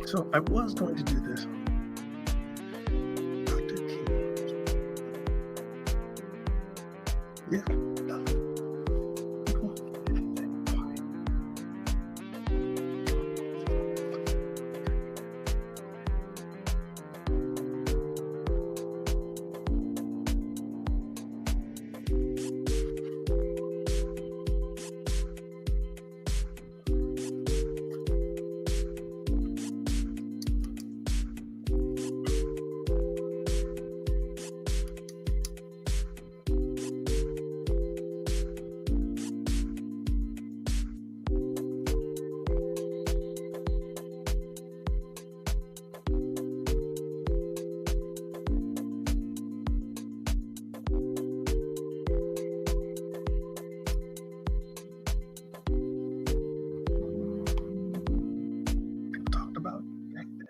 So I was going to do this. Dr. King. Yeah. People talked about back then.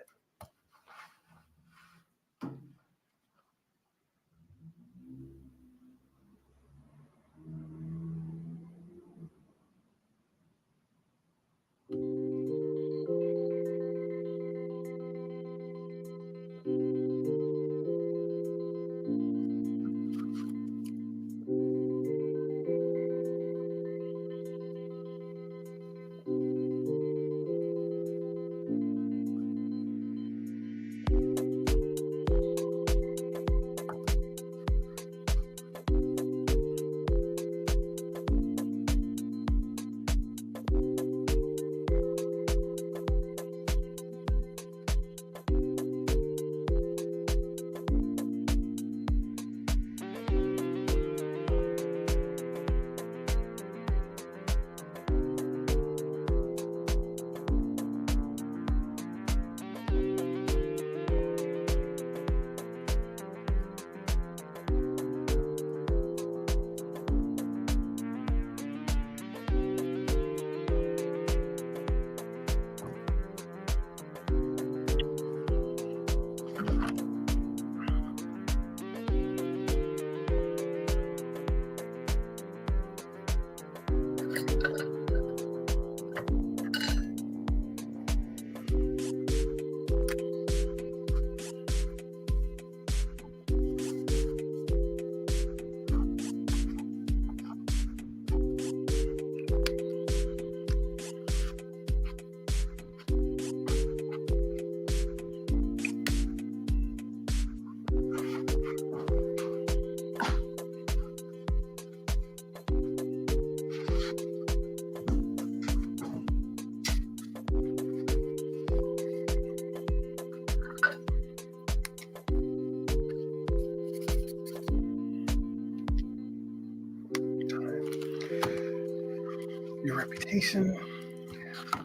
Your reputation,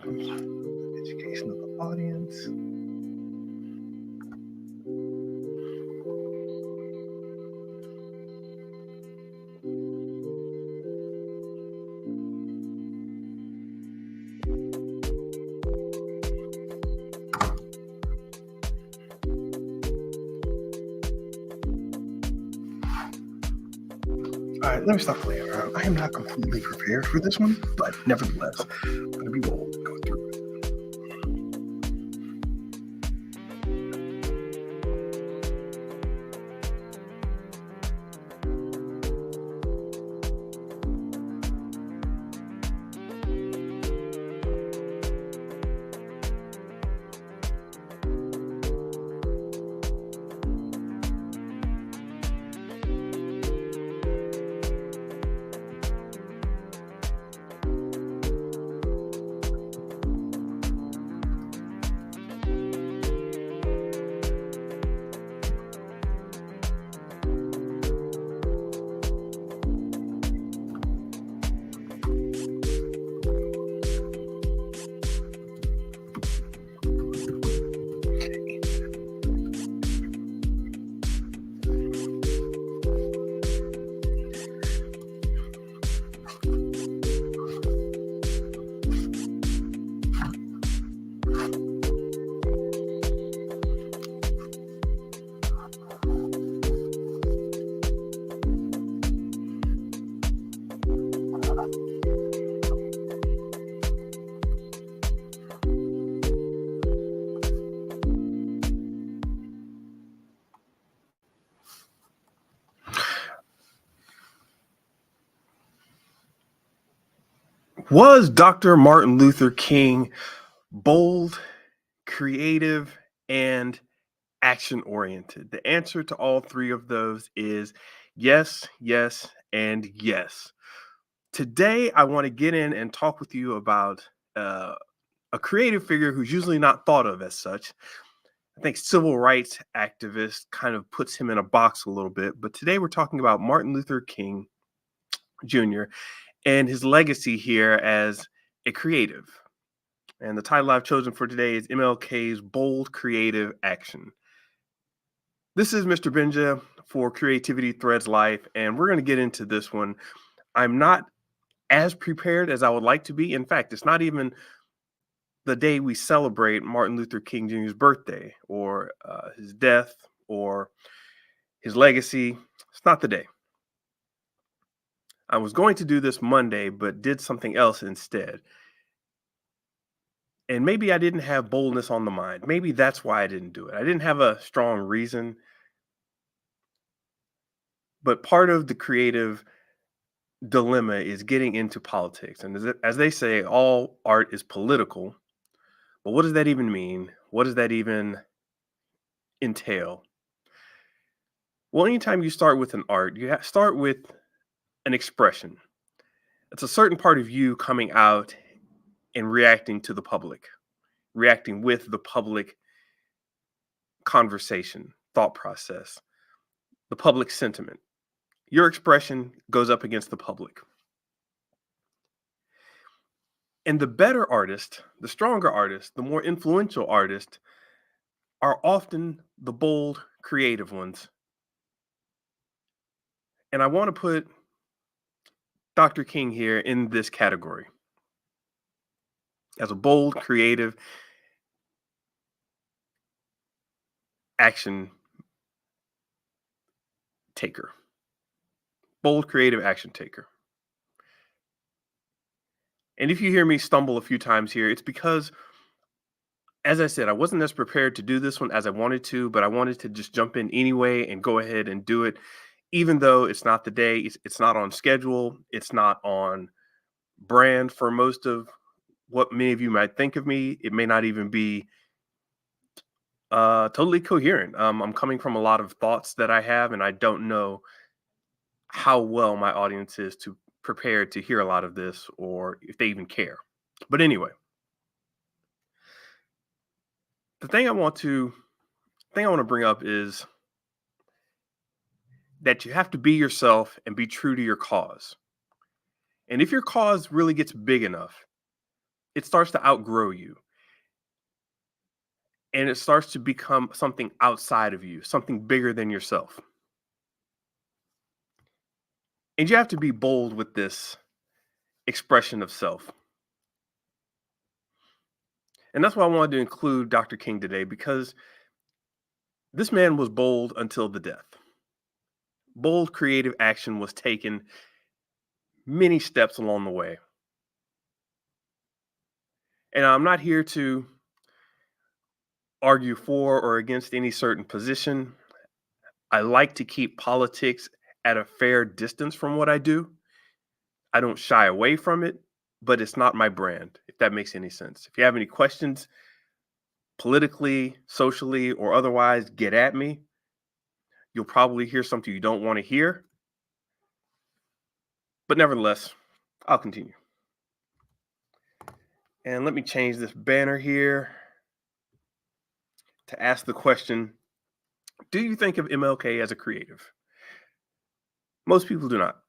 education of the audience. All right, let me stop playing around. I am not completely prepared for this one, but nevertheless, I'm going to be bold and go through it. Was Dr. Martin Luther King bold, creative, and action oriented? The answer to all three of those is yes, yes, and yes. Today, I want to get in and talk with you about a creative figure who's usually not thought of as such. I think civil rights activist kind of puts him in a box a little bit, but today we're talking about Martin Luther King Jr. and his legacy here as a creative. And the title I've chosen for today is MLK's Bold Creative Action. This is Mr. Benja for Creativity Threads Life, and we're going to get into this one. I'm not as prepared as I would like to be. In fact, it's not even the day we celebrate Martin Luther King Jr.'s birthday or his death or his legacy. It's not the day. I was going to do this Monday, but did something else instead. And maybe I didn't have boldness on the mind. Maybe that's why I didn't do it. I didn't have a strong reason, but part of the creative dilemma is getting into politics. And as they say, all art is political. But what does that even mean? What does that even entail? Well, anytime you start with an art, you start with an expression. It's a certain part of you coming out and reacting to the public, reacting with the public conversation, thought process, the public sentiment. Your expression goes up against the public. And the better artist, the stronger artist, the more influential artist are often the bold, creative ones. And I want to put Dr. King here in this category as a bold, creative action taker. Bold, creative action taker. And if you hear me stumble a few times here, it's because, as I said, I wasn't as prepared to do this one as I wanted to, but I wanted to just jump in anyway and go ahead and do it, even though it's not the day, it's not on schedule, it's not on brand for most of what many of you might think of me. It may not even be totally coherent. I'm coming from a lot of thoughts that I have, and I don't know how well my audience is to prepared to hear a lot of this or if they even care. But anyway, the thing I want to bring up is that you have to be yourself and be true to your cause. And if your cause really gets big enough, it starts to outgrow you and it starts to become something outside of you, something bigger than yourself. And you have to be bold with this expression of self. And that's why I wanted to include Dr. King today, because this man was bold until the death. Bold creative action was taken many steps along the way. And I'm not here to argue for or against any certain position. I like to keep politics at a fair distance from what I do. I don't shy away from it, but it's not my brand, if that makes any sense. If you have any questions, politically, socially, or otherwise, get at me. You'll probably hear something you don't want to hear. But nevertheless, I'll continue. And let me change this banner here to ask the question, do you think of MLK as a creative? Most people do not.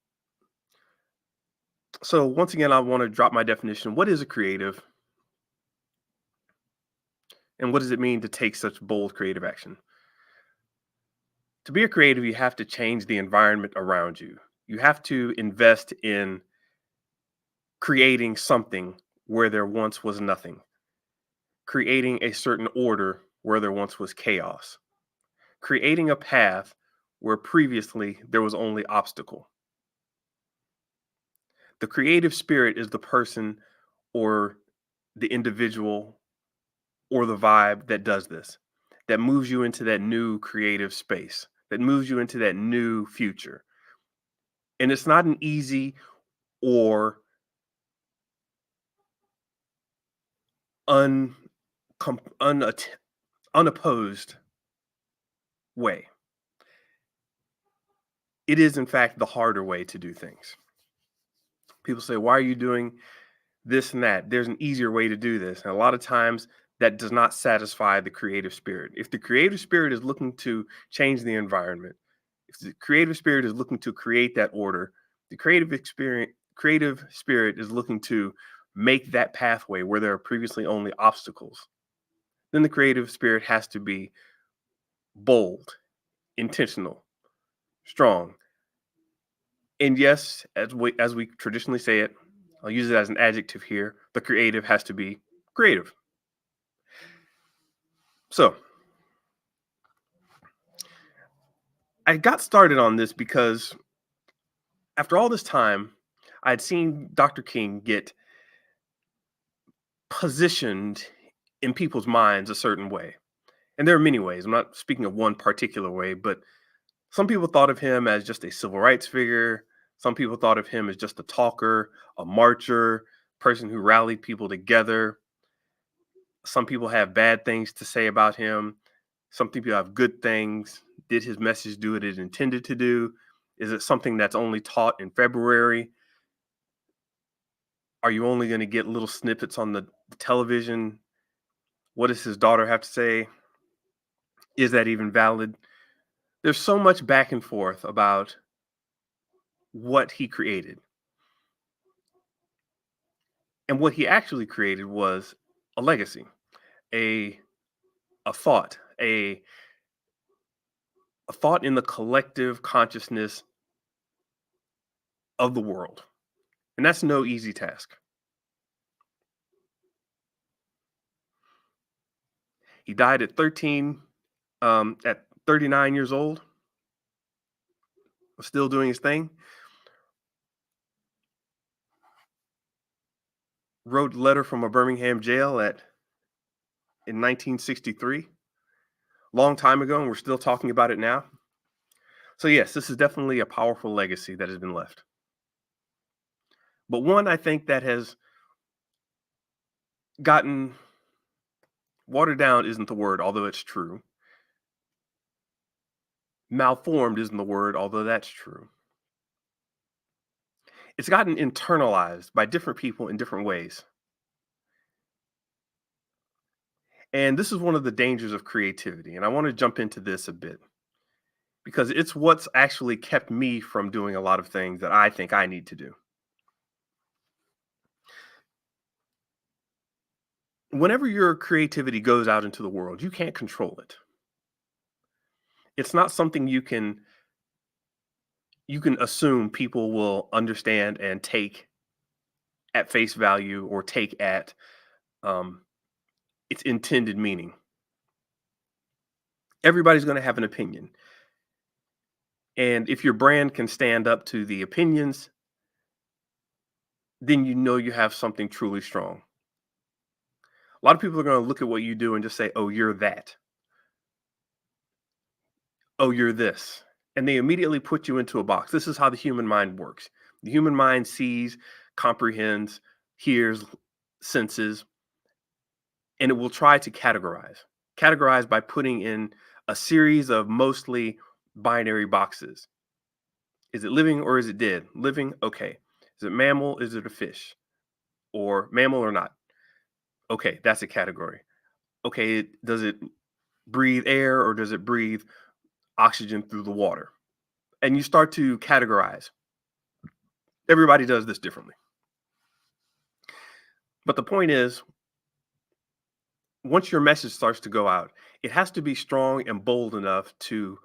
So once again, I want to drop my definition. What is a creative? And what does it mean to take such bold creative action? To be a creative, you have to change the environment around you. You have to invest in creating something where there once was nothing, creating a certain order where there once was chaos, creating a path where previously there was only obstacle. The creative spirit is the person or the individual or the vibe that does this, that moves you into that new creative space, that moves you into that new future. And it's not an easy or un, com, unat- unopposed way. It is, in fact, the harder way to do things. People say, why are you doing this and that? There's an easier way to do this. And a lot of times that does not satisfy the creative spirit. If the creative spirit is looking to change the environment, if the creative spirit is looking to create that order, the creative spirit is looking to make that pathway where there are previously only obstacles, then the creative spirit has to be bold, intentional, strong. And yes, as we traditionally say it, I'll use it as an adjective here. The creative has to be creative. So I got started on this because after all this time, I had seen Dr. King get positioned in people's minds a certain way. And there are many ways. I'm not speaking of one particular way, but some people thought of him as just a civil rights figure. Some people thought of him as just a talker, a marcher, person who rallied people together. Some people have bad things to say about him. Some people have good things. Did his message do what it intended to do? Is it something that's only taught in February? Are you only going to get little snippets on the television? What does his daughter have to say? Is that even valid? There's so much back and forth about what he created. And what he actually created was a legacy, a a thought, a thought in the collective consciousness of the world. And that's no easy task. He died at 13, at 39 years old, still doing his thing. Wrote a letter from a Birmingham jail in 1963, long time ago, and we're still talking about it now. So yes, this is definitely a powerful legacy that has been left. But one I think that has gotten watered down isn't the word, although it's true. Malformed isn't the word, although that's true. It's gotten internalized by different people in different ways. And this is one of the dangers of creativity. And I want to jump into this a bit because it's what's actually kept me from doing a lot of things that I think I need to do. Whenever your creativity goes out into the world, you can't control it. It's not something you can assume people will understand and take at face value or take at um, its intended meaning. Everybody's going to have an opinion. And if your brand can stand up to the opinions, then you know you have something truly strong. A lot of people are going to look at what you do and just say, oh, you're that. Oh, you're this. And they immediately put you into a box. This is how the human mind works. The human mind sees, comprehends, hears, senses, and it will try to categorize. Categorize by putting in a series of mostly binary boxes. Is it living or is it dead? Living, okay. Is it mammal? Is it a fish? Or mammal or not? Okay, that's a category. Okay, does it breathe air or does it breathe oxygen through the water? And you start to categorize. Everybody does this differently. But the point is, once your message starts to go out, it has to be strong and bold enough to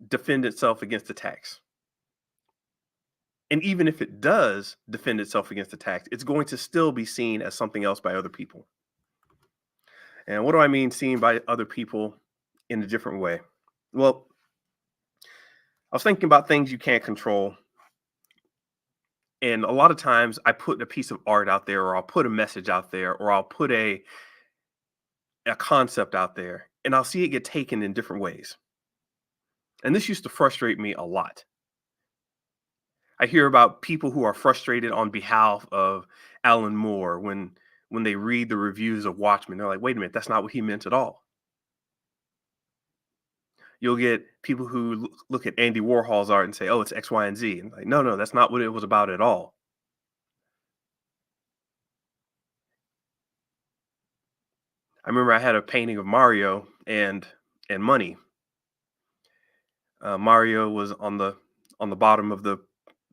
defend itself against attacks. And even if it does defend itself against attacks, it's going to still be seen as something else by other people. And what do I mean seen by other people in a different way? Well, I was thinking about things you can't control. And a lot of times I put a piece of art out there, or I'll put a message out there, or I'll put a concept out there, and I'll see it get taken in different ways. And this used to frustrate me a lot. I hear about people who are frustrated on behalf of Alan Moore when when they read the reviews of Watchmen. They're like, wait a minute, that's not what he meant at all. You'll get people who look at Andy Warhol's art and say, oh, it's X, Y, and Z. And like, no, no, that's not what it was about at all. I remember I had a painting of Mario and money. Mario was on the bottom of the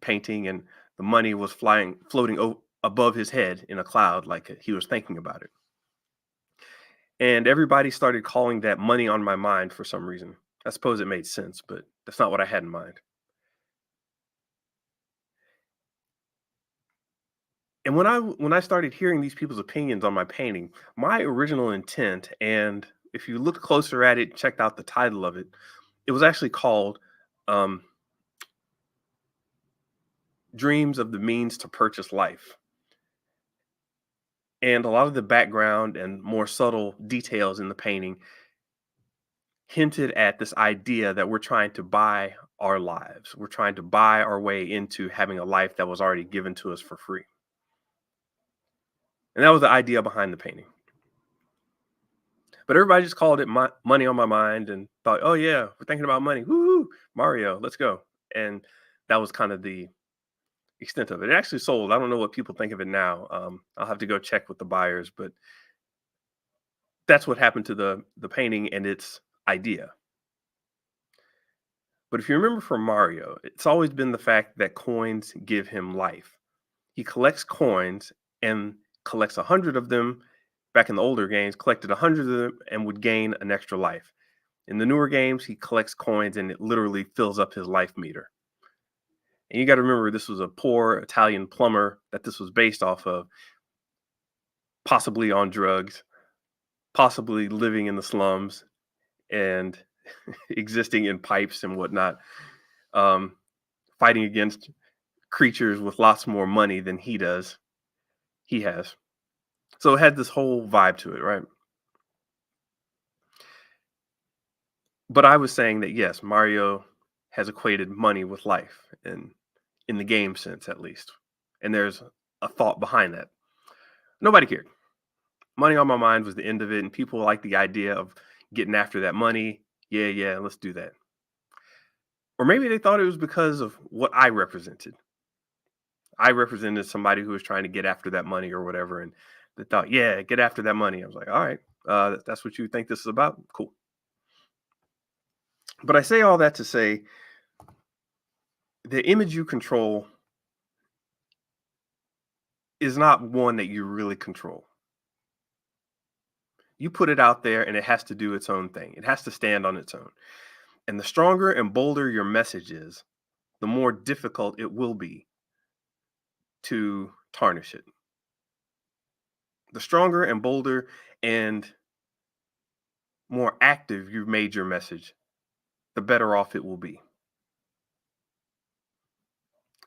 painting, and the money was floating above his head in a cloud, like he was thinking about it. And everybody started calling that money on my mind for some reason. I suppose it made sense, but that's not what I had in mind. And when I started hearing these people's opinions on my painting, my original intent, and if you look closer at it, checked out the title of it, it was actually called um, "Dreams of the Means to Purchase Life." And a lot of the background and more subtle details in the painting hinted at this idea that we're trying to buy our lives. We're trying to buy our way into having a life that was already given to us for free. And that was the idea behind the painting. But everybody just called it money on my mind and thought, oh, yeah, we're thinking about money. Woo, Mario, let's go. And that was kind of the extent of it. It actually sold. I don't know what people think of it now. I'll have to go check with the buyers, but that's what happened to the painting and its idea. But if you remember from Mario, it's always been the fact that coins give him life. He collects coins and collects 100 of them. Back in the older games, collected 100 of them and would gain an extra life. In the newer games, he collects coins and it literally fills up his life meter. And you got to remember, this was a poor Italian plumber that this was based off of, possibly on drugs, possibly living in the slums and existing in pipes and whatnot, um, fighting against creatures with lots more money than he has. So it had this whole vibe to it, right? But I was saying that yes, Mario has equated money with life, and in the game sense at least. And there's a thought behind that. Nobody cared. Money on my mind was the end of it, and people like the idea of getting after that money. Yeah, yeah, let's do that. Or maybe they thought it was because of what I represented. I represented somebody who was trying to get after that money or whatever, and they thought, yeah, get after that money. I was like, all right, that's what you think this is about. Cool. But I say all that to say the image you control is not one that you really control. You put it out there and it has to do its own thing. It has to stand on its own. And the stronger and bolder your message is, the more difficult it will be to tarnish it. The stronger and bolder and more active you've made your message, the better off it will be.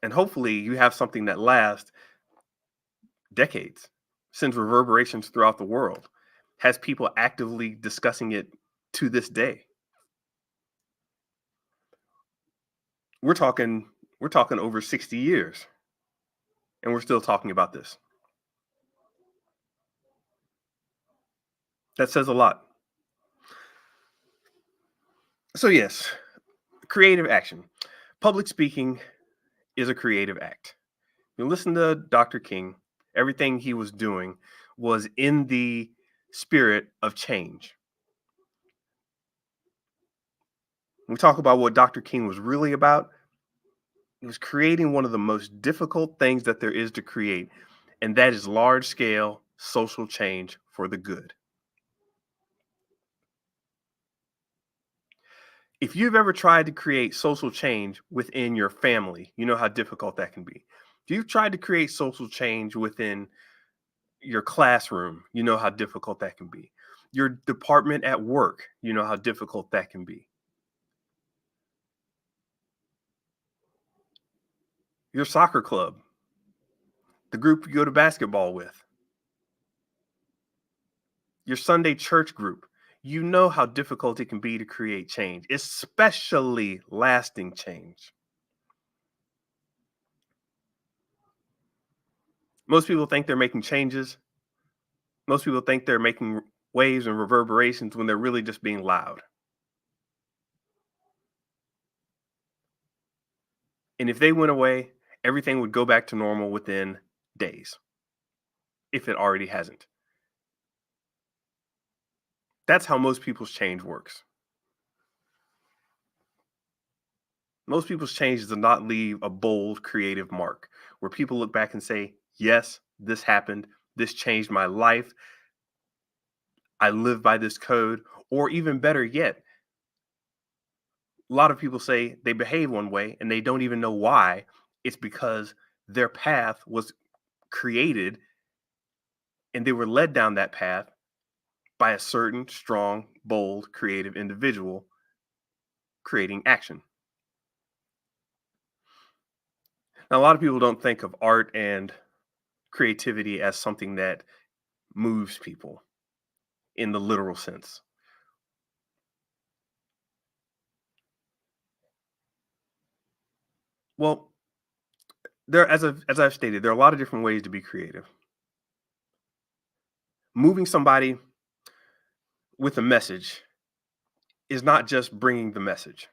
And hopefully you have something that lasts decades, sends reverberations throughout the world, has people actively discussing it to this day. We're talking we're talking over 60 years and we're still talking about this. That says a lot. So yes, creative action. Public speaking is a creative act. You listen to Dr. King, everything he was doing was in the spirit of change. When we talk about what Dr. King was really about, he was creating one of the most difficult things that there is to create, and that is large scale social change for the good. If you've ever tried to create social change within your family, you know how difficult that can be. If you've tried to create social change within your classroom, you know how difficult that can be. Your department at work, you know how difficult that can be. Your soccer club, the group you go to basketball with, your Sunday church group, you know how difficult it can be to create change, especially lasting change. Most people think they're making changes Most people think they're making waves and reverberations when they're really just being loud. And if they went away, everything would go back to normal within days, if it already hasn't. That's how most people's change works. Most people's change does not leave a bold, creative mark where people look back and say, yes, this happened. This changed my life. I live by this code. Or even better yet, a lot of people say they behave one way and they don't even know why. It's because their path was created and they were led down that path by a certain strong, bold, creative individual creating action. Now, a lot of people don't think of art and creativity as something that moves people in the literal sense. Well, as I've stated, there are a lot of different ways to be creative. Moving somebody with a message is not just bringing the message.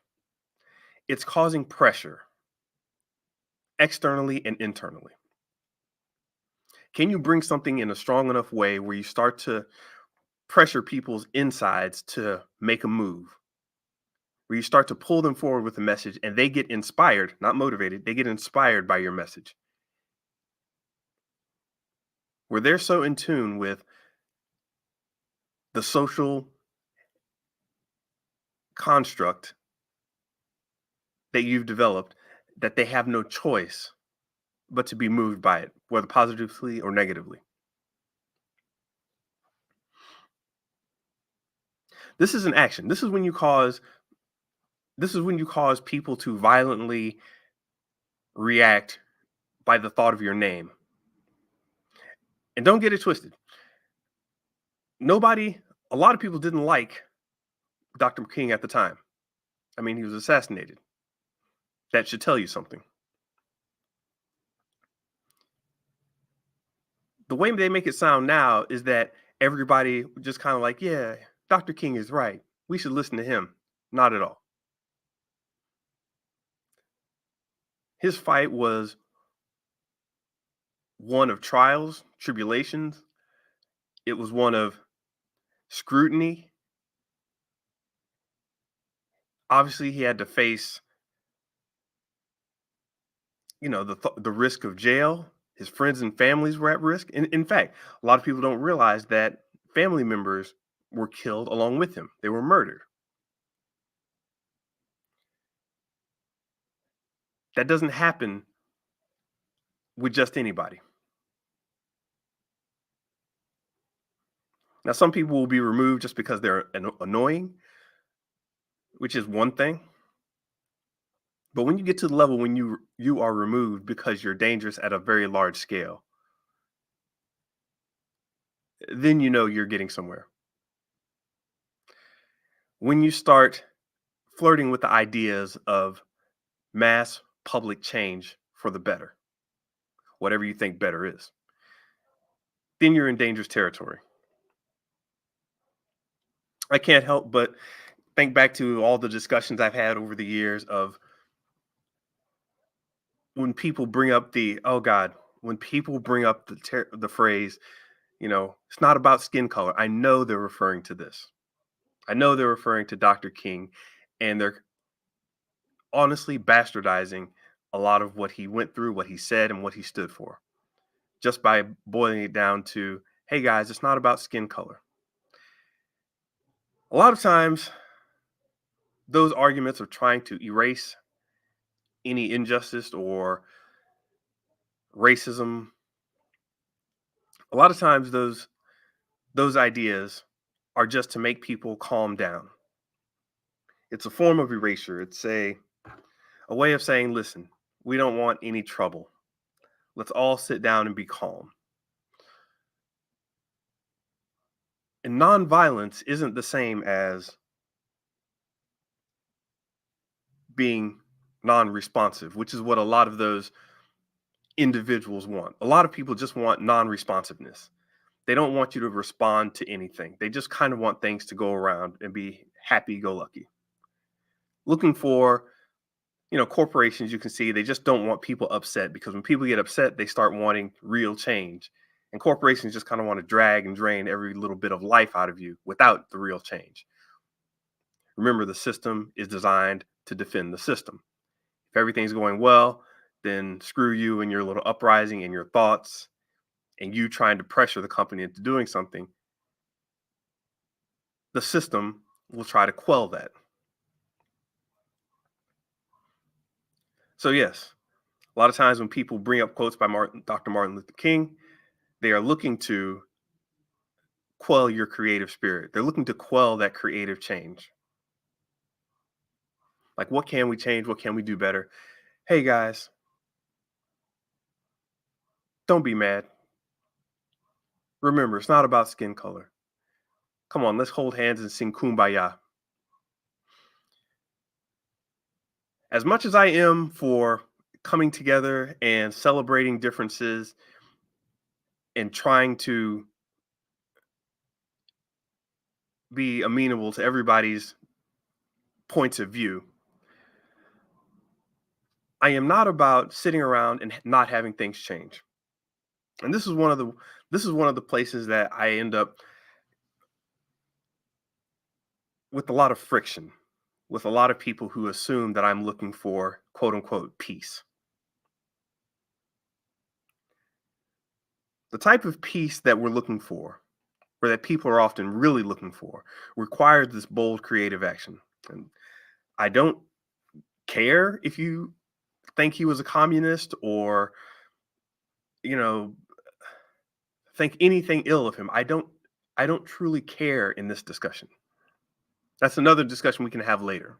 It's causing pressure externally and internally. Can you bring something in a strong enough way where you start to pressure people's insides to make a move? Where you start to pull them forward with a message and they get inspired, not motivated, they get inspired by your message. Where they're so in tune with the social construct that you've developed that they have no choice but to be moved by it, whether positively or negatively. This is an action. This is when you cause people to violently react by the thought of your name. And don't get it twisted. Nobody A lot of people didn't like Dr. King at the time. I mean, he was assassinated. That should tell you something. The way they make it sound now is that everybody just kind of like, yeah, Dr. King is right. We should listen to him. Not at all. His fight was one of trials, tribulations. It was one of scrutiny. Obviously, he had to face, the risk of jail. His friends and families were at risk. And in fact, a lot of people don't realize that family members were killed along with him. They were murdered. That doesn't happen with just anybody. Now, some people will be removed just because they're annoying, which is one thing. But when you get to the level when you are removed because you're dangerous at a very large scale, then you know you're getting somewhere. When you start flirting with the ideas of mass public change for the better, whatever you think better is, then you're in dangerous territory. I can't help but think back to all the discussions I've had over the years of when people bring up when people bring up the phrase, it's not about skin color. I know they're referring to this. I know they're referring to Dr. King, and they're honestly bastardizing a lot of what he went through, what he said, and what he stood for, just by boiling it down to, hey guys, it's not about skin color. A lot of times, those arguments are trying to erase any injustice or racism. A lot of times, those ideas are just to make people calm down. It's a form of erasure. It's a way of saying, listen, we don't want any trouble. Let's all sit down and be calm. And nonviolence isn't the same as being non-responsive, which is what a lot of those individuals want. A lot of people just want non-responsiveness. They don't want you to respond to anything. They just kind of want things to go around and be happy go lucky. Looking for, corporations, you can see they just don't want people upset, because when people get upset, they start wanting real change. And corporations just kind of want to drag and drain every little bit of life out of you without the real change. Remember, the system is designed to defend the system. If everything's going well, then screw you and your little uprising and your thoughts and you trying to pressure the company into doing something. The system will try to quell that. So, yes, a lot of times when people bring up quotes by Dr. Martin Luther King, they are looking to quell your creative spirit. They're looking to quell that creative change. Like, what can we change? What can we do better? Hey, guys, don't be mad. Remember, it's not about skin color. Come on, let's hold hands and sing Kumbaya. As much as I am for coming together and celebrating differences and trying to be amenable to everybody's points of view, I am not about sitting around and not having things change. And this is one of the places that I end up with a lot of friction with a lot of people who assume that I'm looking for quote unquote peace. The type of peace that we're looking for, or that people are often really looking for, requires this bold creative action. And I don't care if you think he was a communist or, you know, think anything ill of him. I don't truly care in this discussion. That's another discussion we can have later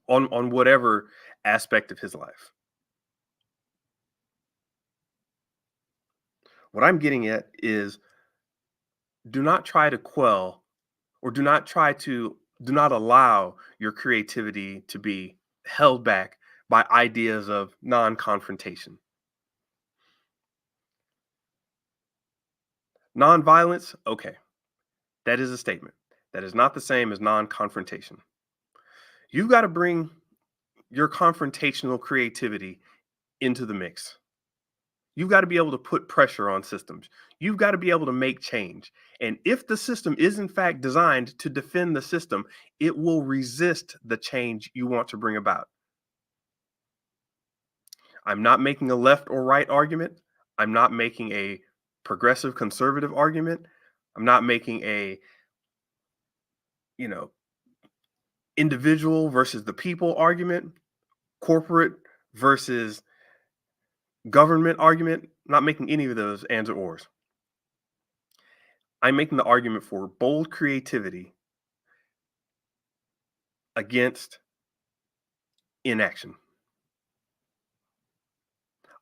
on whatever aspect of his life. What I'm getting at is, do not try to quell, or do not allow your creativity to be held back by ideas of non-confrontation. Non-violence, okay, that is a statement. That is not the same as non-confrontation. You've got to bring your confrontational creativity into the mix. You've got to be able to put pressure on systems. You've got to be able to make change. And if the system is in fact designed to defend the system, it will resist the change you want to bring about. I'm not making a left or right argument. I'm not making a progressive conservative argument. I'm not making a, you know, individual versus the people argument, corporate versus government argument. I'm not making any of those ands or ors. I'm making the argument for bold creativity against inaction.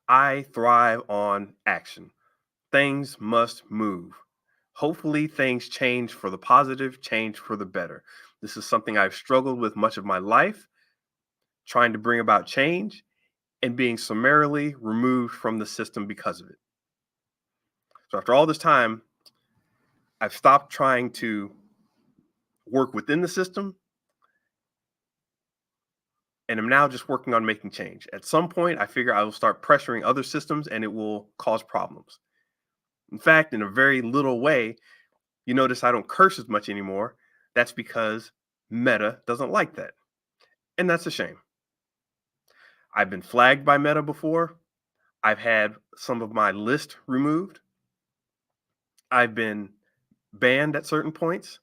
I thrive on action. Things must move. Hopefully, things change for the positive, change for the better. This is something I've struggled with much of my life, trying to bring about change and being summarily removed from the system because of it. So, after all this time, I've stopped trying to work within the system and am now just working on making change. At some point, I figure I will start pressuring other systems and it will cause problems. In fact, in a very little way, you notice I don't curse as much anymore. That's because Meta doesn't like that. And that's a shame. I've been flagged by Meta before. I've had some of my list removed. I've been banned at certain points.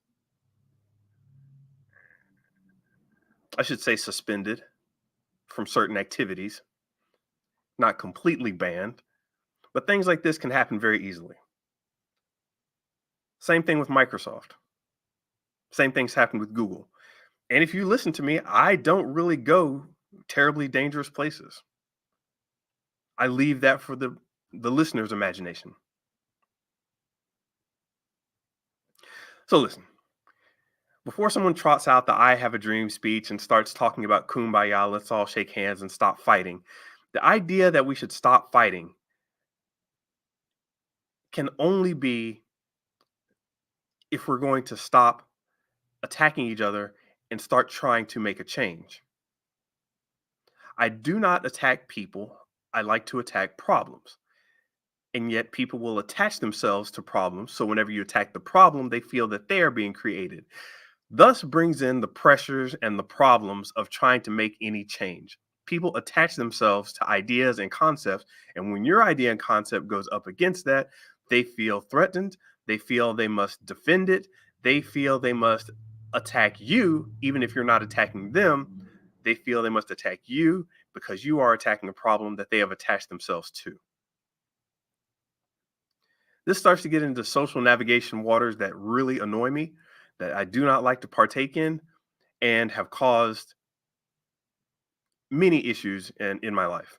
I should say suspended from certain activities, not completely banned. But things like this can happen very easily. Same thing with Microsoft. Same things happen with Google. And if you listen to me, I don't really go terribly dangerous places. I leave that for the listener's imagination. So listen, before someone trots out the I have a dream speech and starts talking about kumbaya, let's all shake hands and stop fighting, the idea that we should stop fighting can only be if we're going to stop attacking each other and start trying to make a change. I do not attack people. I like to attack problems. And yet people will attach themselves to problems. So whenever you attack the problem, they feel that they are being created. Thus brings in the pressures and the problems of trying to make any change. People attach themselves to ideas and concepts, and when your idea and concept goes up against that, they feel threatened, they feel they must defend it, they feel they must attack you even if you're not attacking them. They feel they must attack you because you are attacking a problem that they have attached themselves to. This starts to get into social navigation waters that really annoy me, that I do not like to partake in, and have caused many issues in my life,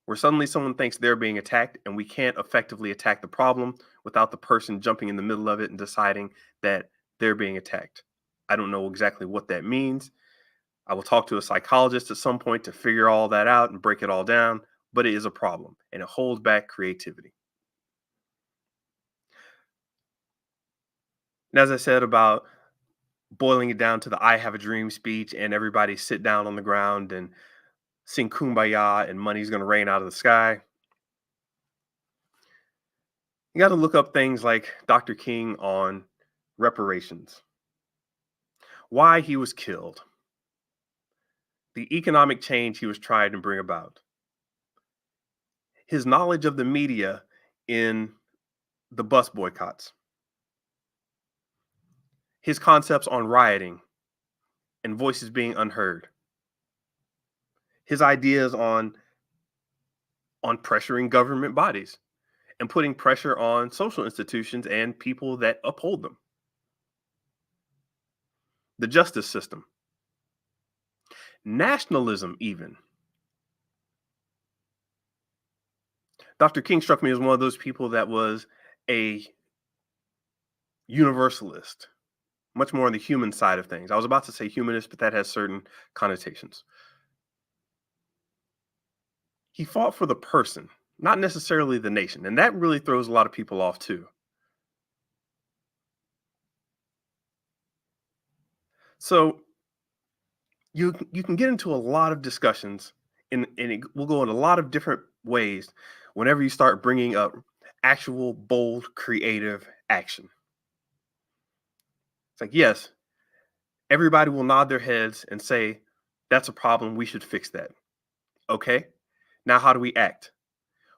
where suddenly someone thinks they're being attacked and we can't effectively attack the problem without the person jumping in the middle of it and deciding that they're being attacked. I don't know exactly what that means. I will talk to a psychologist at some point to figure all that out and break it all down, but it is a problem and it holds back creativity. And as I said about boiling it down to the I have a dream speech and everybody sit down on the ground and sing kumbaya and money's going to rain out of the sky. You got to look up things like Dr. King on reparations, why he was killed, the economic change he was trying to bring about, his knowledge of the media in the bus boycotts, his concepts on rioting and voices being unheard, his ideas on pressuring government bodies and putting pressure on social institutions and people that uphold them, the justice system, nationalism even. Dr. King struck me as one of those people that was a universalist, much more on the human side of things. I was about to say humanist, but that has certain connotations. He fought for the person, not necessarily the nation. And that really throws a lot of people off too. So you can get into a lot of discussions and it will go in a lot of different ways whenever you start bringing up actual bold creative action. It's like, yes, everybody will nod their heads and say, that's a problem. We should fix that. Okay. Now, how do we act?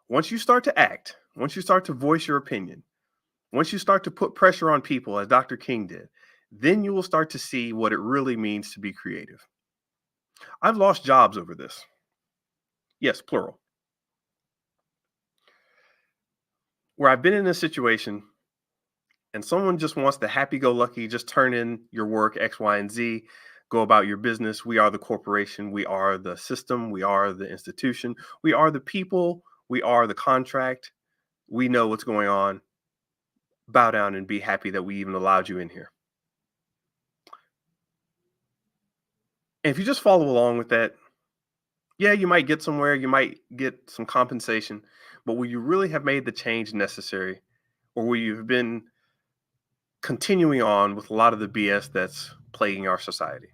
Once you start to act, once you start to voice your opinion, once you start to put pressure on people, as Dr. King did, then you will start to see what it really means to be creative. I've lost jobs over this. Yes, plural. Where I've been in a situation and someone just wants the happy go lucky, just turn in your work, X, Y, and Z, go about your business. We are the corporation, we are the system, we are the institution, we are the people, we are the contract. We know what's going on. Bow down and be happy that we even allowed you in here. And if you just follow along with that, yeah, you might get somewhere, you might get some compensation, but will you really have made the change necessary? Or will you have been continuing on with a lot of the BS that's plaguing our society?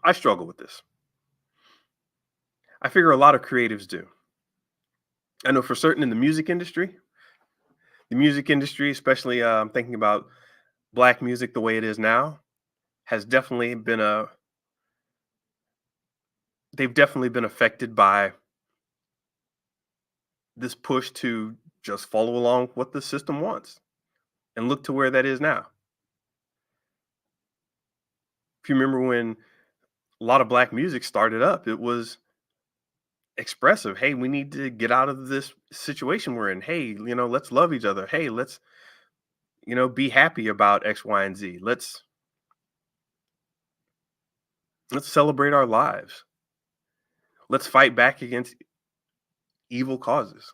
I struggle with this. I figure a lot of creatives do. I know for certain in the music industry, especially I'm thinking about black music the way it is now, has definitely been they've definitely been affected by this push to just follow along what the system wants and look to where that is now. If you remember when a lot of black music started up, it was expressive. Hey, we need to get out of this situation we're in. Hey, let's love each other. Hey, let's, be happy about X, Y, and Z. Let's celebrate our lives. Let's fight back against evil causes.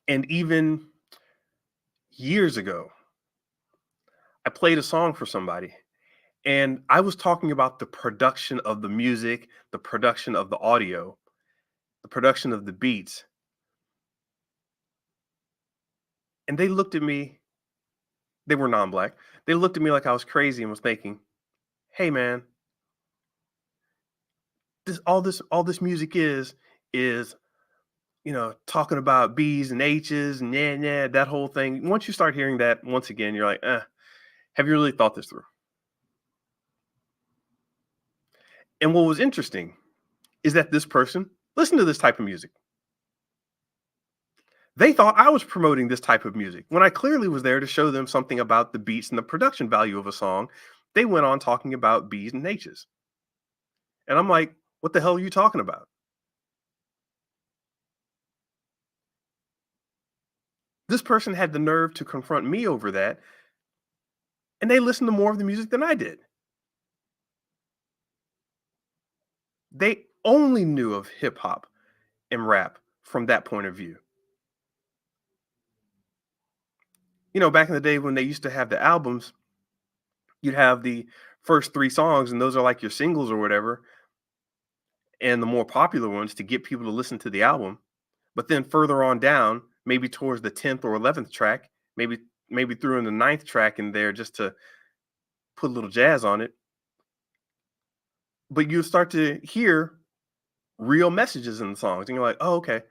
And even years ago, I played a song for somebody and I was talking about the production of the music, the production of the audio. the production of the beats, and they looked at me. They were non-black. They looked at me like I was crazy and was thinking, "Hey, man, this music is talking about B's and H's and yeah, yeah, that whole thing." Once you start hearing that once again, you're like, have you really thought this through? And what was interesting is that this person listened to this type of music. They thought I was promoting this type of music when I clearly was there to show them something about the beats and the production value of a song. They went on talking about B's and H's. And I'm like, what the hell are you talking about? This person had the nerve to confront me over that, and they listened to more of the music than I did. They only knew of hip hop and rap from that point of view. Back in the day when they used to have the albums, you'd have the first three songs, and those are like your singles or whatever, and the more popular ones to get people to listen to the album. But then further on down, maybe towards the 10th or 11th track, maybe threw in the ninth track in there just to put a little jazz on it. But you start to hear real messages in the songs, and you're like, oh, okay,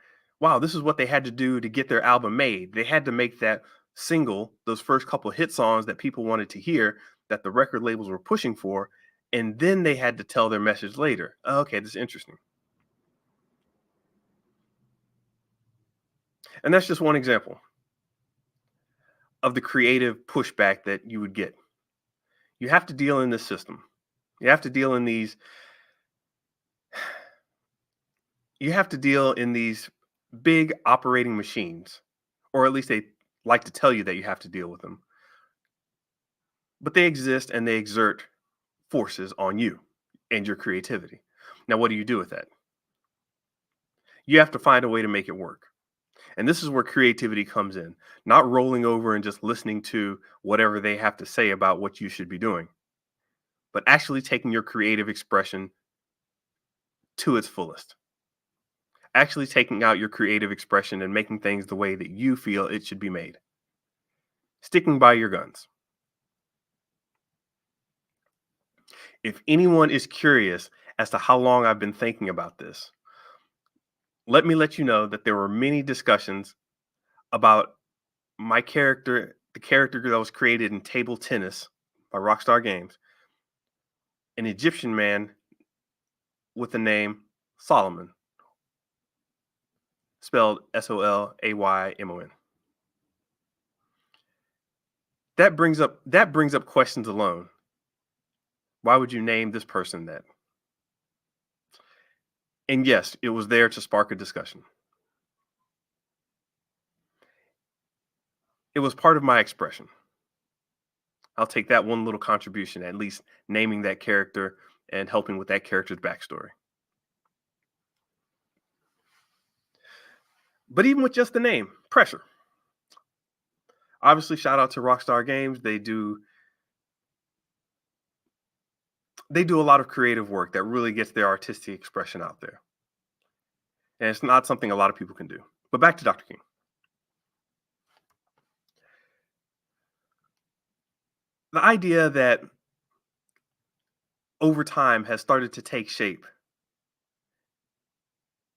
wow, this is what they had to do to get their album made. They had to make that single, those first couple hit songs that people wanted to hear, that the record labels were pushing for, and then they had to tell their message later. Okay, this is interesting. And that's just one example of the creative pushback that you would get. You have to deal in this system. You have to deal in these you have to deal in these big operating machines, or at least they like to tell you that you have to deal with them. But they exist and they exert forces on you and your creativity. Now, what do you do with that? You have to find a way to make it work. And this is where creativity comes in, not rolling over and just listening to whatever they have to say about what you should be doing, but actually taking your creative expression to its fullest. Actually taking out your creative expression and making things the way that you feel it should be made. Sticking by your guns. If anyone is curious as to how long I've been thinking about this, let me let you know that there were many discussions about my character, the character that was created in Table Tennis by Rockstar Games, an Egyptian man with the name Solomon, spelled Solaymon. That brings up questions alone. Why would you name this person that? And yes, it was there to spark a discussion. It was part of my expression. I'll take that one little contribution, at least naming that character and helping with that character's backstory. But even with just the name, pressure. Obviously, shout out to Rockstar Games. They do a lot of creative work that really gets their artistic expression out there. And it's not something a lot of people can do. But back to Dr. King. The idea that over time has started to take shape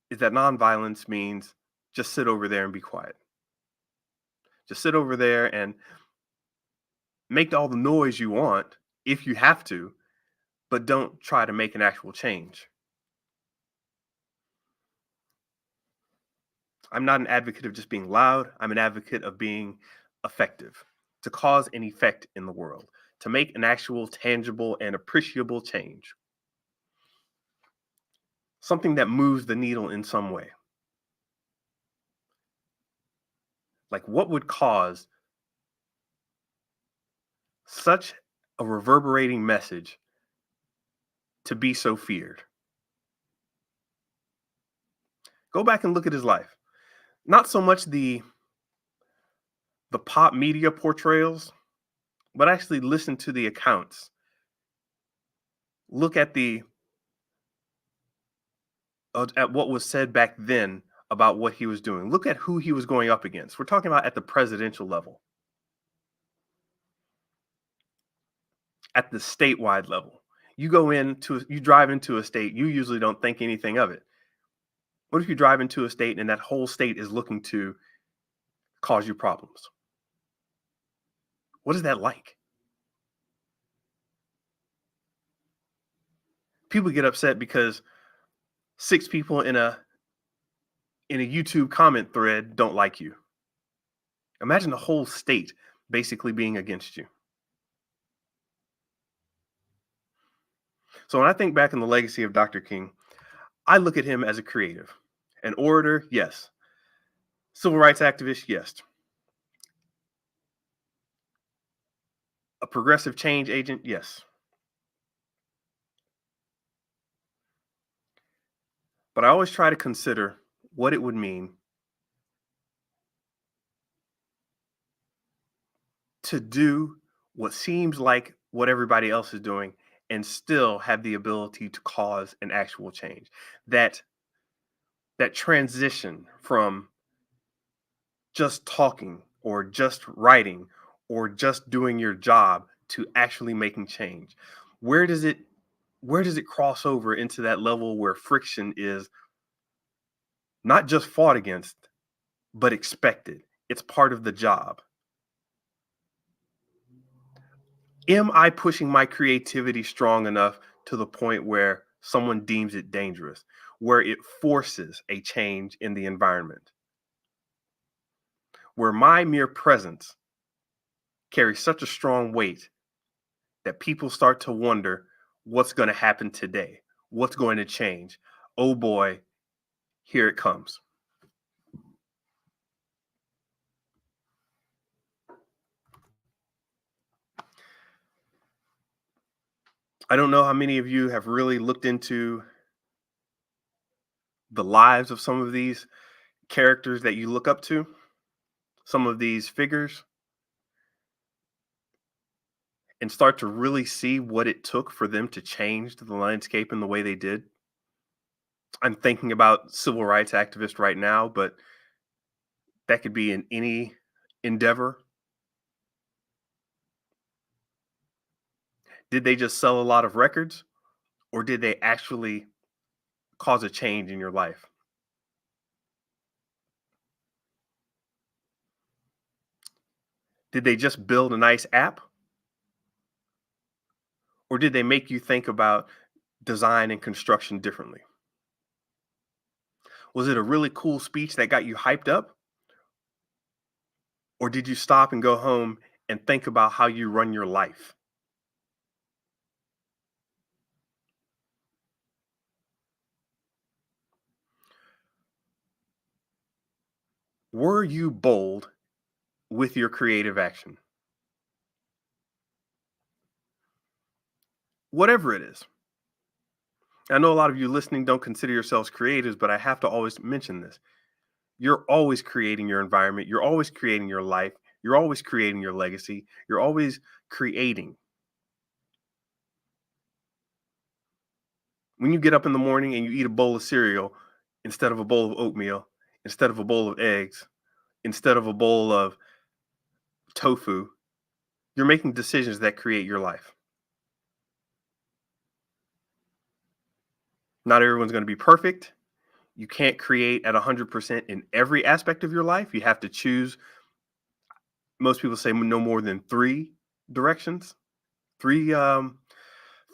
is that nonviolence means just sit over there and be quiet. Just sit over there and make all the noise you want if you have to, but don't try to make an actual change. I'm not an advocate of just being loud. I'm an advocate of being effective, to cause an effect in the world, to make an actual tangible and appreciable change. Something that moves the needle in some way. Like, what would cause such a reverberating message to be so feared? Go back and look at his life. Not so much the pop media portrayals, but actually listen to the accounts. Look at at what was said back then about what he was doing. Look at who he was going up against. We're talking about at the presidential level, at the statewide level. You drive into a state, you usually don't think anything of it. What if you drive into a state and that whole state is looking to cause you problems? What is that like? People get upset because six people in a YouTube comment thread don't like you. Imagine the whole state basically being against you. So when I think back on the legacy of Dr. King, I look at him as a creative, an orator, yes. Civil rights activist, yes. A progressive change agent, yes. But I always try to consider what it would mean to do what seems like what everybody else is doing and still have the ability to cause an actual change. That transition from just talking or just writing or just doing your job to actually making change. Where does it where does it cross over into that level where friction is not just fought against but expected? It's part of the job. Am I pushing my creativity strong enough to the point where someone deems it dangerous, where it forces a change in the environment, where my mere presence carries such a strong weight that people start to wonder what's going to happen today? What's going to change? Oh boy, here it comes. I don't know how many of you have really looked into the lives of some of these characters that you look up to, some of these figures, and start to really see what it took for them to change the landscape in the way they did. I'm thinking about civil rights activists right now, but that could be in any endeavor. Did they just sell a lot of records or did they actually cause a change in your life? Did they just build a nice app or did they make you think about design and construction differently? Was it a really cool speech that got you hyped up? Or did you stop and go home and think about how you run your life? Were you bold with your creative action? Whatever it is. I know a lot of you listening don't consider yourselves creatives, but I have to always mention this. You're always creating your environment. You're always creating your life. You're always creating your legacy. You're always creating. When you get up in the morning and you eat a bowl of cereal instead of a bowl of oatmeal, instead of a bowl of eggs, instead of a bowl of tofu, you're making decisions that create your life. Not everyone's going to be perfect. You can't create at 100% in every aspect of your life. You have to choose. Most people say no more than three directions, three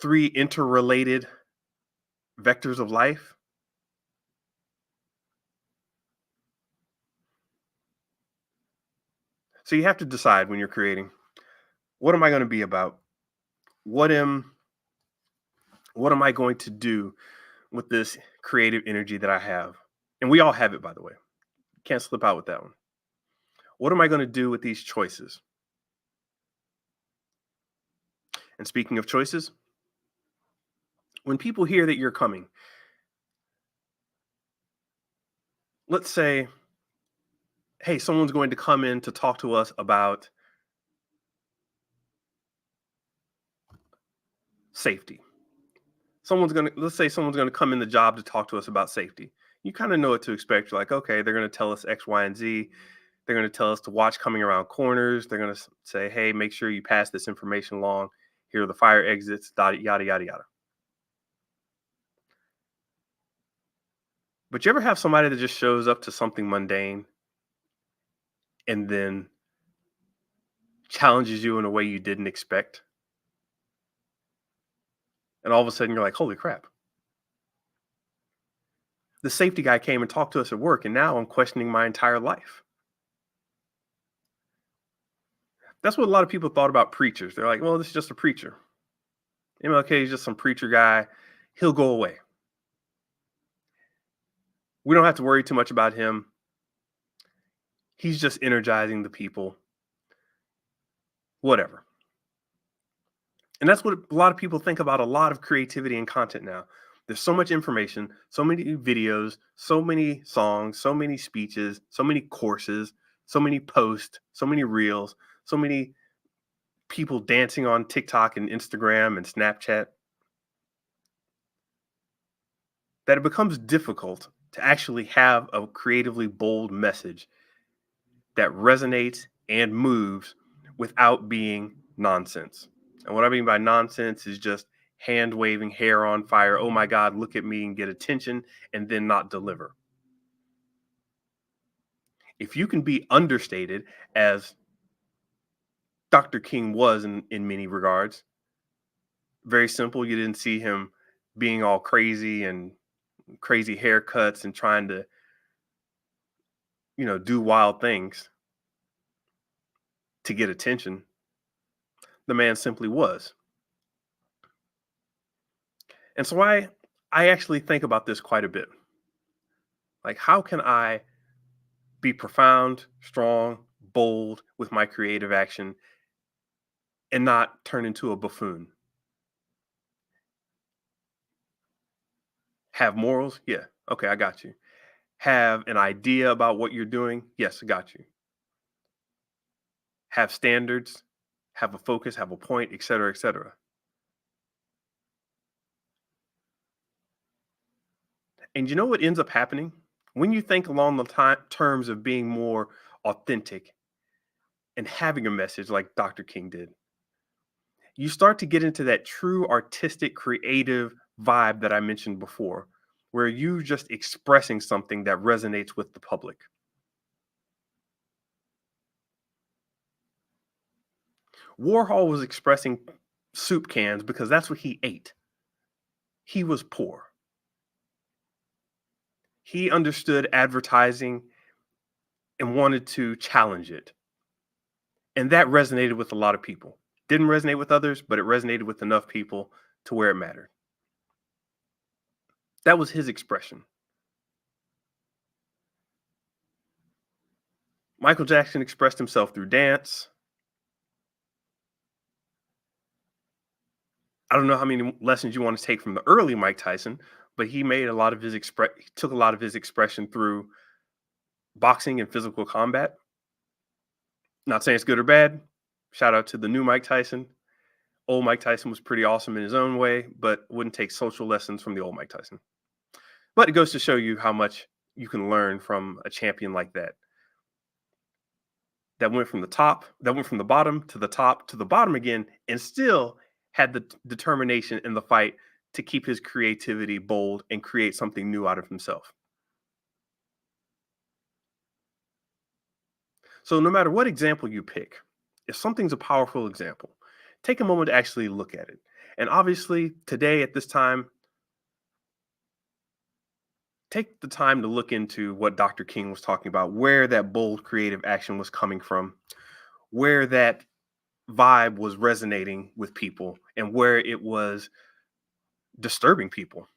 three interrelated vectors of life. So you have to decide when you're creating, what am I going to be about? What am what am I going to do with this creative energy that I have? And we all have it, by the way. Can't slip out with that one. What am I going to do with these choices? And speaking of choices, when people hear that you're coming, let's say, hey, someone's going to come in to talk to us about safety. let's say someone's gonna come in the job to talk to us about safety. You kind of know what to expect. You're like, okay, they're gonna tell us X, Y, and Z. They're gonna tell us to watch coming around corners. They're gonna say, hey, make sure you pass this information along. Here are the fire exits, yada yada yada. But you ever have somebody that just shows up to something mundane and then challenges you in a way you didn't expect? And all of a sudden you're like, holy crap. The safety guy came and talked to us at work, and now I'm questioning my entire life. That's what a lot of people thought about preachers. They're like, well, this is just a preacher. MLK is just some preacher guy. He'll go away. We don't have to worry too much about him. He's just energizing the people, whatever. And that's what a lot of people think about a lot of creativity and content now. There's so much information, so many videos, so many songs, so many speeches, so many courses, so many posts, so many reels, so many people dancing on TikTok and Instagram and Snapchat that it becomes difficult to actually have a creatively bold message that resonates and moves without being nonsense. And what I mean by nonsense is just hand waving, hair on fire. Oh my God, look at me and get attention and then not deliver. If you can be understated, as Dr. King was in many regards, very simple. You didn't see him being all crazy and crazy haircuts and trying to, do wild things to get attention. The man simply was. And so I actually think about this quite a bit. Like, how can I be profound, strong, bold with my creative action and not turn into a buffoon? Have morals? Yeah. Okay, I got you. Have an idea about what you're doing? Yes, I got you. Have standards, have a focus, have a point, et cetera, et cetera. And you know what ends up happening? When you think along the terms of being more authentic and having a message like Dr. King did, you start to get into that true artistic, creative vibe that I mentioned before, where you just expressing something that resonates with the public. Warhol was expressing soup cans because that's what he ate. He was poor. He understood advertising and wanted to challenge it. And that resonated with a lot of people. Didn't resonate with others, but it resonated with enough people to where it mattered. That was his expression. Michael Jackson expressed himself through dance. I don't know how many lessons you want to take from the early Mike Tyson, but he made a lot of he took a lot of his expression through boxing and physical combat. Not saying it's good or bad. Shout out to the new Mike Tyson. Old Mike Tyson was pretty awesome in his own way, but wouldn't take social lessons from the old Mike Tyson. But it goes to show you how much you can learn from a champion like that. That went from the top, that went from the bottom to the top to the bottom again, and still had the determination in the fight to keep his creativity bold and create something new out of himself. So, no matter what example you pick, if something's a powerful example, take a moment to actually look at it. And obviously, today at this time, take the time to look into what Dr. King was talking about, where that bold creative action was coming from, where that vibe was resonating with people, and where it was disturbing people.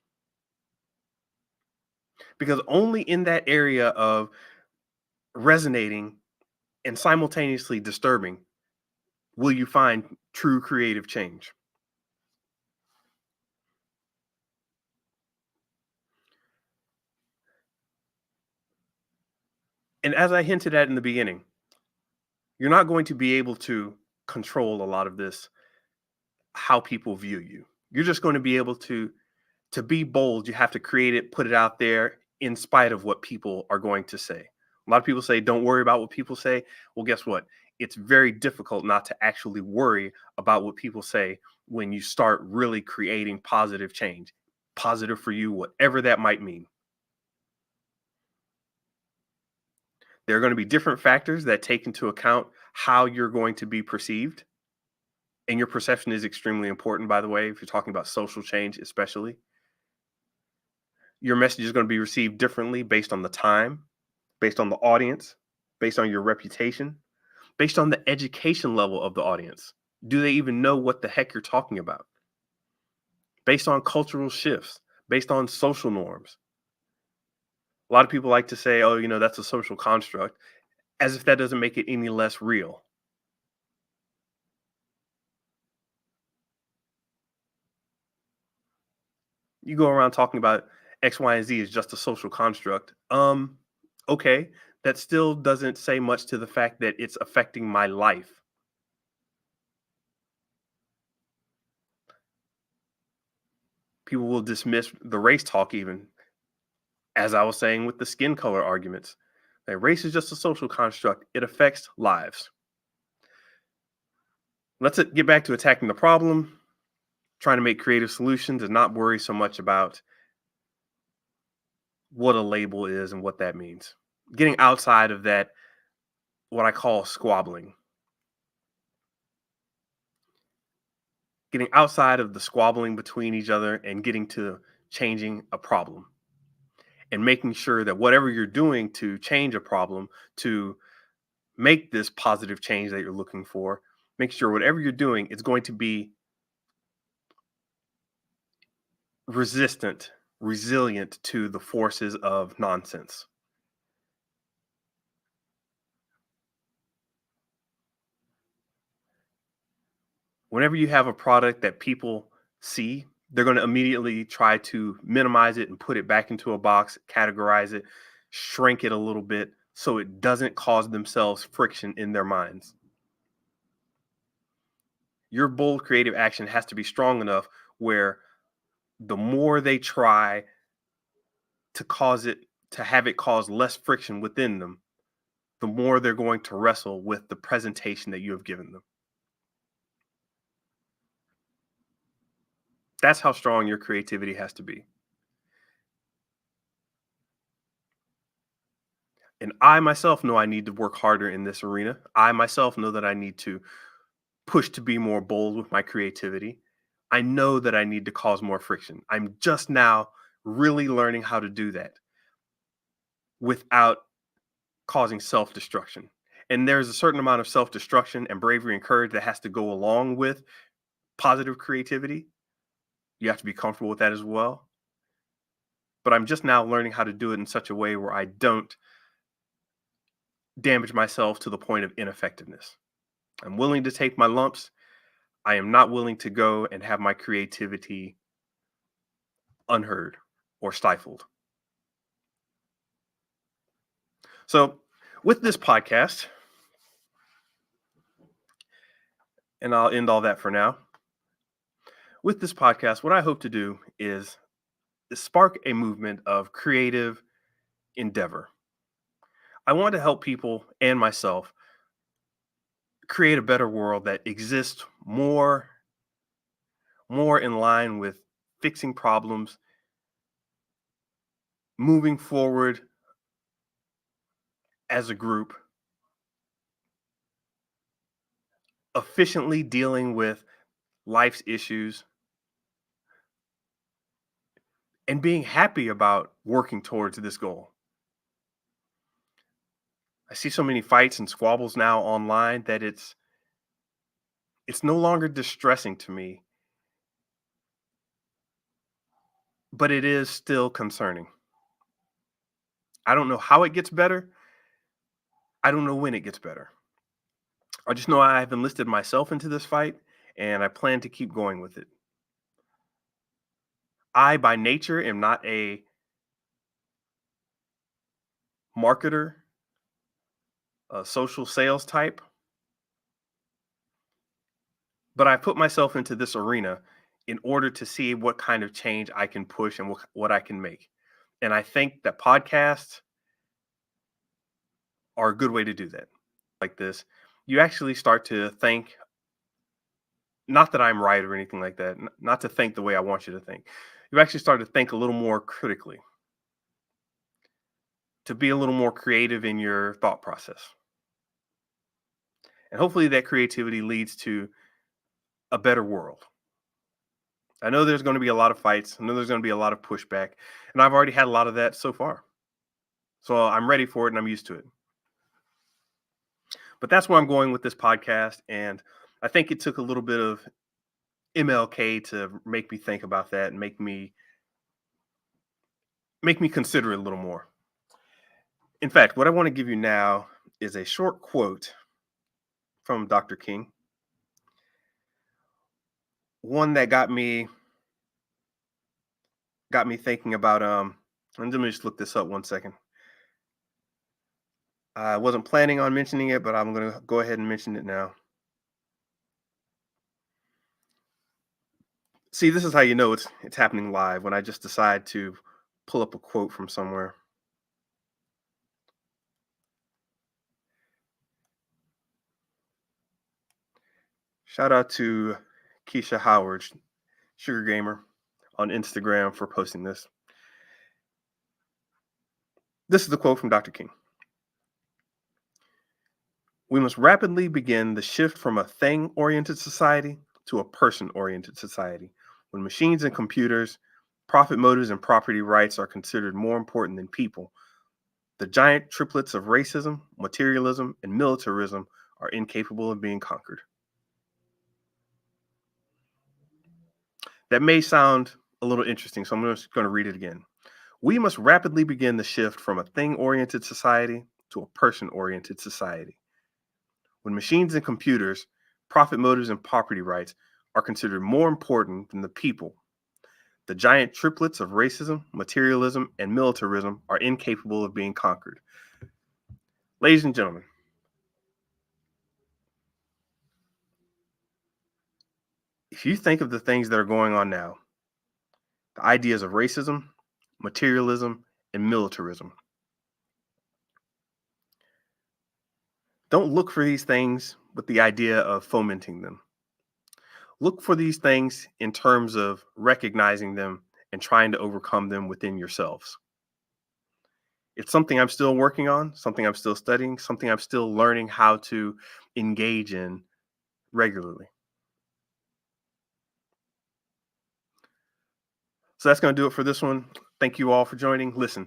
Because only in that area of resonating and simultaneously disturbing will you find true creative change. And as I hinted at in the beginning, you're not going to be able to control a lot of this, how people view you. You're just going to be able to To be bold, you have to create it, put it out there in spite of what people are going to say. A lot of people say, don't worry about what people say. Well, guess what? It's very difficult not to actually worry about what people say when you start really creating positive change, positive for you, whatever that might mean. There are going to be different factors that take into account how you're going to be perceived. And your perception is extremely important, by the way, if you're talking about social change, especially. Your message is going to be received differently based on the time, based on the audience, based on your reputation, based on the education level of the audience. Do they even know what the heck you're talking about? Based on cultural shifts, based on social norms. A lot of people like to say, oh, that's a social construct, as if that doesn't make it any less real. You go around talking about X, Y, and Z is just a social construct. Okay, that still doesn't say much to the fact that it's affecting my life. People will dismiss the race talk, even as I was saying with the skin color arguments. That race is just a social construct. It affects lives. Let's get back to attacking the problem, trying to make creative solutions, and not worry so much about what a label is and what that means. Getting outside of that, what I call squabbling. Getting outside of the squabbling between each other and getting to changing a problem and making sure that whatever you're doing to change a problem, to make this positive change that you're looking for, make sure whatever you're doing is going to be resistant, resilient to the forces of nonsense. Whenever you have a product that people see, they're going to immediately try to minimize it and put it back into a box, categorize it, shrink it a little bit so it doesn't cause themselves friction in their minds. Your bold creative action has to be strong enough where the more they try to cause it, to have it cause less friction within them, the more they're going to wrestle with the presentation that you have given them. That's how strong your creativity has to be. And I myself know I need to work harder in this arena. I myself know that I need to push to be more bold with my creativity. I know that I need to cause more friction. I'm just now really learning how to do that without causing self destruction. And there's a certain amount of self destruction and bravery and courage that has to go along with positive creativity. You have to be comfortable with that as well. But I'm just now learning how to do it in such a way where I don't damage myself to the point of ineffectiveness. I'm willing to take my lumps. I am not willing to go and have my creativity unheard or stifled. So, with this podcast, and I'll end all that for now. With this podcast, what I hope to do is spark a movement of creative endeavor. I want to help people and myself create a better world that exists more in line with fixing problems, moving forward as a group, efficiently dealing with life's issues, and being happy about working towards this goal. I see so many fights and squabbles now online that it's no longer distressing to me, but it is still concerning. I don't know how it gets better. I don't know when it gets better. I just know I have enlisted myself into this fight and I plan to keep going with it. I, by nature, am not a marketer, a social sales type, but I put myself into this arena in order to see what kind of change I can push and what I can make. And I think that podcasts are a good way to do that. Like this, you actually start to think, not that I'm right or anything like that, not to think the way I want you to think. You actually start to think a little more critically, to be a little more creative in your thought process. And hopefully that creativity leads to a better world. I know there's going to be a lot of fights. I know there's going to be a lot of pushback. And I've already had a lot of that so far. So I'm ready for it and I'm used to it. But that's where I'm going with this podcast. And I think it took a little bit of MLK to make me think about that and make me consider it a little more. In fact, what I want to give you now is a short quote from Dr. King, one that got me thinking about and let me just look this up 1 second. I wasn't planning on mentioning it, but I'm going to go ahead and mention it now. See, this is how you know it's happening live, when I just decide to pull up a quote from somewhere. Shout out to Keisha Howard, Sugar Gamer, on Instagram for posting this. This is the quote from Dr. King. We must rapidly begin the shift from a thing-oriented society to a person-oriented society, when machines and computers, profit motives, and property rights are considered more important than people. The giant triplets of racism, materialism, and militarism are incapable of being conquered. That may sound a little interesting, so I'm just going to read it again. We must rapidly begin the shift from a thing-oriented society to a person-oriented society, when machines and computers, profit motives, and property rights are considered more important than the people. The giant triplets of racism, materialism, and militarism are incapable of being conquered. Ladies and gentlemen, if you think of the things that are going on now, the ideas of racism, materialism, and militarism, don't look for these things with the idea of fomenting them. Look for these things in terms of recognizing them and trying to overcome them within yourselves. It's something I'm still working on, something I'm still studying, something I'm still learning how to engage in regularly. So that's going to do it for this one. Thank you all for joining. Listen,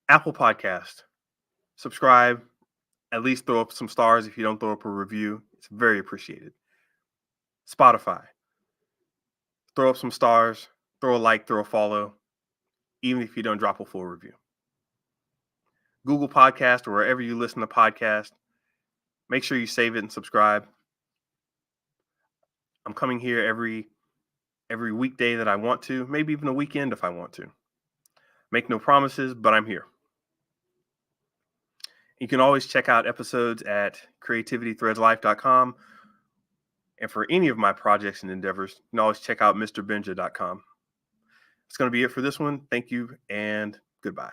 Apple Podcast, subscribe, at least throw up some stars. If you don't throw up a review, it's very appreciated. Spotify, throw up some stars, throw a like, throw a follow, even if you don't drop a full review. Google Podcast or wherever you listen to podcasts, make sure you save it and subscribe. I'm coming here every weekday that I want to, maybe even a weekend if I want to. Make no promises, but I'm here. You can always check out episodes at creativitythreadslife.com. And for any of my projects and endeavors, you can always check out mrbenja.com. It's going to be it for this one. Thank you and goodbye.